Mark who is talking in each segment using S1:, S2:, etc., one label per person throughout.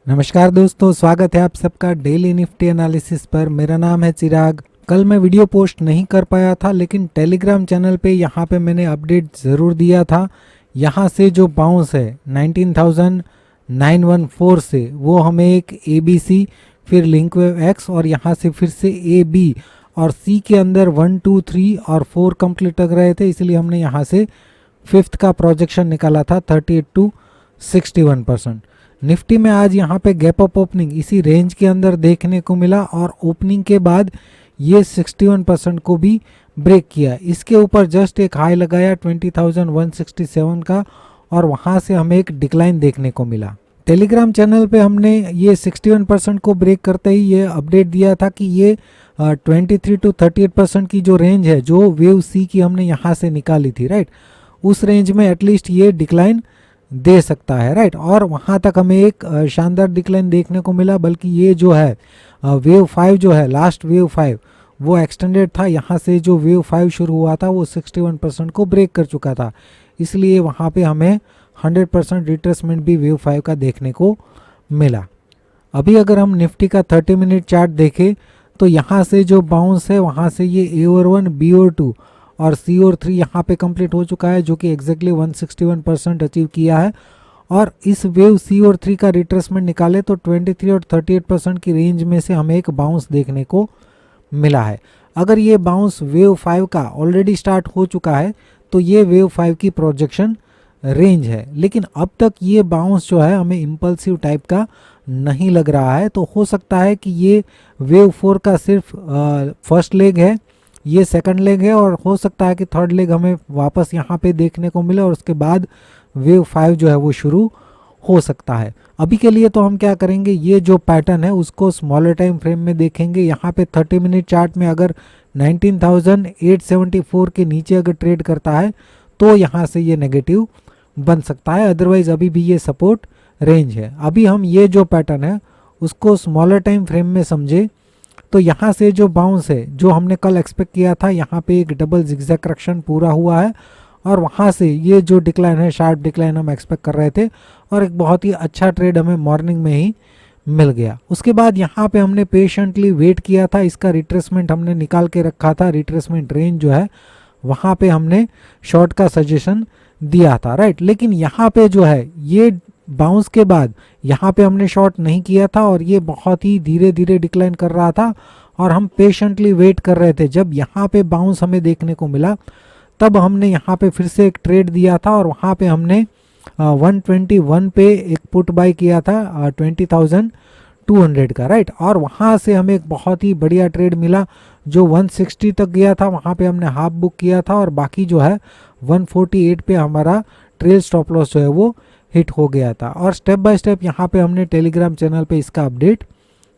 S1: नमस्कार दोस्तों, स्वागत है आप सबका डेली निफ्टी एनालिसिस पर। मेरा नाम है चिराग। कल मैं वीडियो पोस्ट नहीं कर पाया था, लेकिन टेलीग्राम चैनल पे यहाँ पे मैंने अपडेट ज़रूर दिया था। यहाँ से जो बाउंस है 19,914 से, वो हमें एक ABC, फिर लिंकवेव एक्स और यहाँ से फिर से AB और C के अंदर 1, 2, 3 और 4 कंप्लीट लग रहे थे, इसलिए हमने यहाँ से फिफ्थ का प्रोजेक्शन निकाला था 38 to 61%। निफ्टी में आज यहाँ पे गैप अप ओपनिंग इसी रेंज के अंदर देखने को मिला और ओपनिंग के बाद ये 61% को भी ब्रेक किया। इसके ऊपर जस्ट एक हाई लगाया 20,167 का और वहाँ से हमें एक डिक्लाइन देखने को मिला। टेलीग्राम चैनल पे हमने ये 61% को ब्रेक करते ही ये अपडेट दिया था कि ये 23 to 38% की जो रेंज है, जो वेव सी की हमने यहाँ से निकाली थी, राइट, उस रेंज में एटलीस्ट ये डिक्लाइन दे सकता है, राइट। और वहाँ तक हमें एक शानदार डिक्लाइन देखने को मिला, बल्कि ये जो है वेव 5 जो है, लास्ट वेव 5 वो एक्सटेंडेड था। यहाँ से जो वेव 5 शुरू हुआ था वो 61% को ब्रेक कर चुका था, इसलिए वहाँ पे हमें 100% रिट्रेसमेंट भी वेव 5 का देखने को मिला। अभी अगर हम निफ्टी का 30 मिनट चार्ट देखें तो यहाँ से जो बाउंस है, वहाँ से ये A और 1, B और 2 और C और 3 यहाँ पे कंप्लीट हो चुका है, जो कि एग्जैक्टली 161% अचीव किया है। और इस वेव C और 3 का रिट्रेसमेंट निकाले तो 23 और 38% की रेंज में से हमें एक बाउंस देखने को मिला है। अगर ये बाउंस वेव 5 का ऑलरेडी स्टार्ट हो चुका है तो ये वेव 5 की प्रोजेक्शन रेंज है, लेकिन अब तक ये बाउंस जो है हमें इम्पल्सिव टाइप का नहीं लग रहा है। तो हो सकता है कि ये वेव 4 का सिर्फ फर्स्ट लेग है, ये सेकंड लेग है, और हो सकता है कि थर्ड लेग हमें वापस यहाँ पे देखने को मिले और उसके बाद वेव 5 जो है वो शुरू हो सकता है। अभी के लिए तो हम क्या करेंगे, ये जो पैटर्न है उसको स्मॉलर टाइम फ्रेम में देखेंगे। यहाँ पे 30 मिनट चार्ट में अगर 19,874 के नीचे अगर ट्रेड करता है तो यहाँ से ये नेगेटिव बन सकता है, अदरवाइज अभी भी ये सपोर्ट रेंज है। अभी हम ये जो पैटर्न है उसको स्मॉलर टाइम फ्रेम में समझे तो यहाँ से जो बाउंस है, जो हमने कल एक्सपेक्ट किया था, यहाँ पे एक डबल जिगजैग करेक्शन पूरा हुआ है और वहाँ से ये जो डिक्लाइन है, शार्प डिक्लाइन हम एक्सपेक्ट कर रहे थे और एक बहुत ही अच्छा ट्रेड हमें मॉर्निंग में ही मिल गया। उसके बाद यहाँ पे हमने पेशेंटली वेट किया था, इसका रिट्रेसमेंट हमने निकाल के रखा था, रिट्रेसमेंट रेंज जो है वहाँ पे हमने शॉर्ट का सजेशन दिया था, राइट। लेकिन यहाँ पे जो है ये बाउंस के बाद यहाँ पे हमने शॉर्ट नहीं किया था और ये बहुत ही धीरे धीरे डिक्लाइन कर रहा था और हम पेशेंटली वेट कर रहे थे। जब यहाँ पे बाउंस हमें देखने को मिला तब हमने यहाँ पे फिर से एक ट्रेड दिया था और वहाँ पे हमने 121 पे एक पुट बाय किया था 20,200 का, राइट। और वहाँ से हमें एक बहुत ही बढ़िया ट्रेड मिला जो 160 तक गया था, वहाँ पे हमने हाफ बुक किया था और बाकी जो है 148 पे हमारा ट्रेल स्टॉप लॉस जो है वो हिट हो गया था। और स्टेप बाय स्टेप यहाँ पे हमने टेलीग्राम चैनल पे इसका अपडेट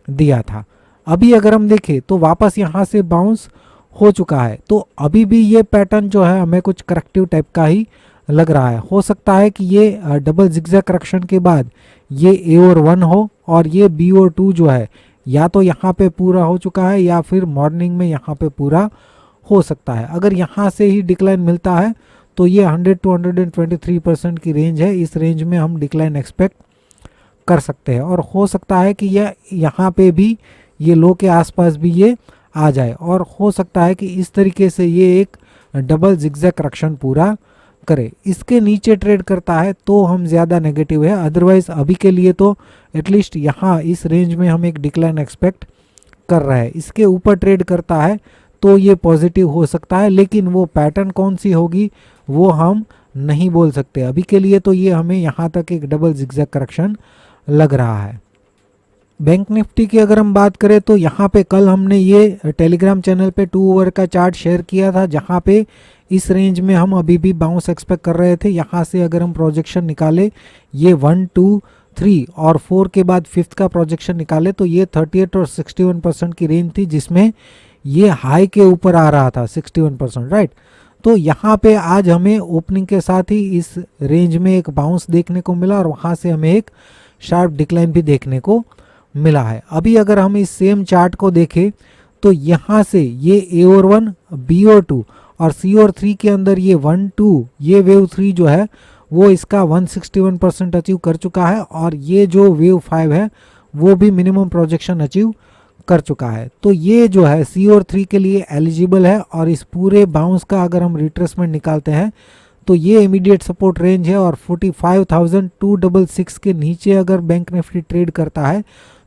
S1: दिया था। अभी अगर हम देखें तो वापस यहाँ से बाउंस हो चुका है, तो अभी भी ये पैटर्न जो है हमें कुछ करेक्टिव टाइप का ही लग रहा है। हो सकता है कि ये डबल जिगजैग करेक्शन के बाद ये A और 1 हो और ये B और 2 जो है या तो यहाँ पे पूरा हो चुका है या फिर मॉर्निंग में यहाँ पे पूरा हो सकता है। अगर यहाँ से ही डिक्लाइन मिलता है तो ये 100 to 123% की रेंज है, इस रेंज में हम डिक्लाइन एक्सपेक्ट कर सकते हैं और हो सकता है कि यह यहाँ पे भी ये लो के आसपास भी ये आ जाए और हो सकता है कि इस तरीके से ये एक डबल जिगजैग करेक्शन पूरा करे। इसके नीचे ट्रेड करता है तो हम ज़्यादा नेगेटिव है, अदरवाइज अभी के लिए तो एटलीस्ट यहाँ इस रेंज में हम एक डिक्लाइन एक्सपेक्ट कर रहे हैं। इसके ऊपर ट्रेड करता है तो ये पॉजिटिव हो सकता है, लेकिन वो पैटर्न कौन सी होगी वो हम नहीं बोल सकते। अभी के लिए तो ये हमें यहाँ तक एक डबल जिगजैग करेक्शन लग रहा है। बैंक निफ्टी की अगर हम बात करें तो यहाँ पे कल हमने ये टेलीग्राम चैनल पे 2 आवर का चार्ट शेयर किया था, जहाँ पे इस रेंज में हम अभी भी बाउंस एक्सपेक्ट कर रहे थे। यहाँ से अगर हम प्रोजेक्शन निकाले, ये 1, 2, 3 और 4 के बाद फिफ्थ का प्रोजेक्शन निकाले तो ये 38 और 61% की रेंज थी, जिसमें ये हाई के ऊपर आ रहा था 61%, राइट। तो यहाँ पे आज हमें ओपनिंग के साथ ही इस रेंज में एक बाउंस देखने को मिला और वहाँ से हमें एक शार्प डिक्लाइन भी देखने को मिला है। अभी अगर हम इस सेम चार्ट को देखें तो यहाँ से ये A और 1, B और 2 और C और 3 के अंदर ये 1, 2 ये वेव 3 जो है वो इसका 161% अचीव कर चुका है और ये जो वेव 5 है वो भी मिनिमम प्रोजेक्शन अचीव कर चुका है। तो ये जो है सी और 3 के लिए एलिजिबल है और इस पूरे बाउंस का अगर हम रिट्रेसमेंट निकालते हैं तो ये इमीडिएट सपोर्ट रेंज है और 45,266 के नीचे अगर बैंक निफ्टी ट्रेड करता है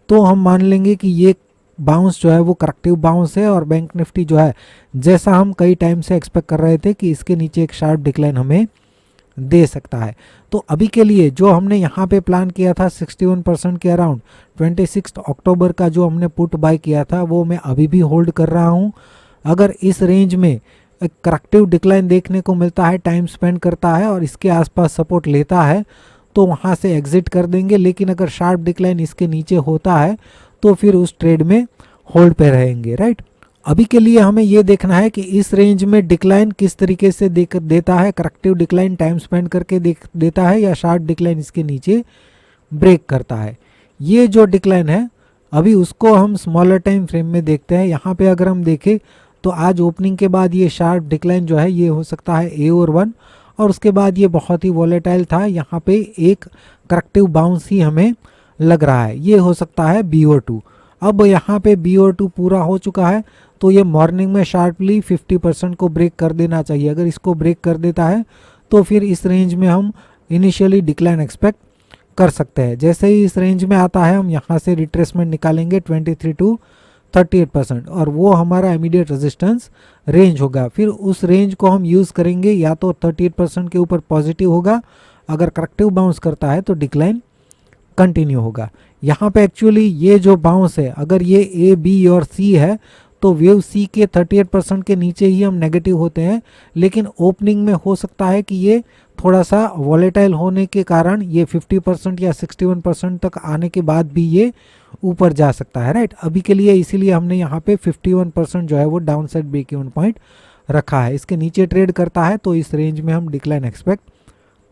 S1: तो हम मान लेंगे कि ये बाउंस जो है वो करेक्टिव बाउंस है और बैंक निफ्टी जो है जैसा हम कई टाइम से एक्सपेक्ट कर रहे थे कि इसके नीचे एक शार्प डिक्लाइन हमें दे सकता है। तो अभी के लिए जो हमने यहाँ पे प्लान किया था 61% के अराउंड 26 अक्टूबर का जो हमने पुट बाय किया था वो मैं अभी भी होल्ड कर रहा हूँ। अगर इस रेंज में एक करेक्टिव डिक्लाइन देखने को मिलता है, टाइम स्पेंड करता है और इसके आसपास सपोर्ट लेता है तो वहाँ से एग्जिट कर देंगे, लेकिन अगर शार्प डिक्लाइन इसके नीचे होता है तो फिर उस ट्रेड में होल्ड पे रहेंगे, राइट। अभी के लिए हमें ये देखना है कि इस रेंज में डिक्लाइन किस तरीके से देता है, करेक्टिव डिक्लाइन टाइम स्पेंड करके देता है या शार्प डिक्लाइन इसके नीचे ब्रेक करता है। ये जो डिक्लाइन है अभी उसको हम स्मॉलर टाइम फ्रेम में देखते हैं। यहाँ पे अगर हम देखें तो आज ओपनिंग के बाद ये शार्प डिक्लाइन जो है ये हो सकता है ए और 1 और उसके बाद ये बहुत ही वॉलेटाइल था, यहाँ पे एक करेक्टिव बाउंस ही हमें लग रहा है, ये हो सकता है बी और 2। अब यहाँ पे बी और 2 पूरा हो चुका है तो ये मॉर्निंग में शार्पली 50% को ब्रेक कर देना चाहिए। अगर इसको ब्रेक कर देता है तो फिर इस रेंज में हम इनिशियली डिक्लाइन एक्सपेक्ट कर सकते हैं। जैसे ही इस रेंज में आता है हम यहाँ से रिट्रेसमेंट निकालेंगे 23 to 38% और वो हमारा इमीडिएट रेजिस्टेंस रेंज होगा। फिर उस रेंज को हम यूज़ करेंगे, या तो 38% के ऊपर पॉजिटिव होगा, अगर करेक्टिव बाउंस करता है तो डिक्लाइन कंटिन्यू होगा। यहाँ पे एक्चुअली ये जो बाउंस है अगर ये ए बी और सी है तो वेव सी के 38% के नीचे ही हम नेगेटिव होते हैं, लेकिन ओपनिंग में हो सकता है कि ये थोड़ा सा वॉलेटाइल होने के कारण ये 50% या 61% तक आने के बाद भी ये ऊपर जा सकता है, राइट। अभी के लिए इसीलिए हमने यहाँ पे 51% जो है वो down side break even point रखा है। इसके नीचे ट्रेड करता है तो इस रेंज में हम डिक्लाइन एक्सपेक्ट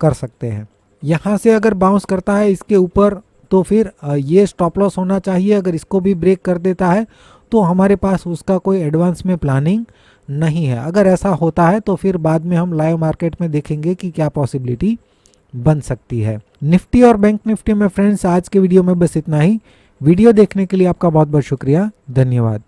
S1: कर सकते हैं। यहाँ से अगर बाउंस करता है इसके ऊपर तो फिर ये स्टॉप लॉस होना चाहिए। अगर इसको भी ब्रेक कर देता है तो हमारे पास उसका कोई एडवांस में प्लानिंग नहीं है। अगर ऐसा होता है तो फिर बाद में हम लाइव मार्केट में देखेंगे कि क्या पॉसिबिलिटी बन सकती है। निफ्टी और बैंक निफ्टी में फ्रेंड्स आज के वीडियो में बस इतना ही। वीडियो देखने के लिए आपका बहुत बहुत शुक्रिया, धन्यवाद।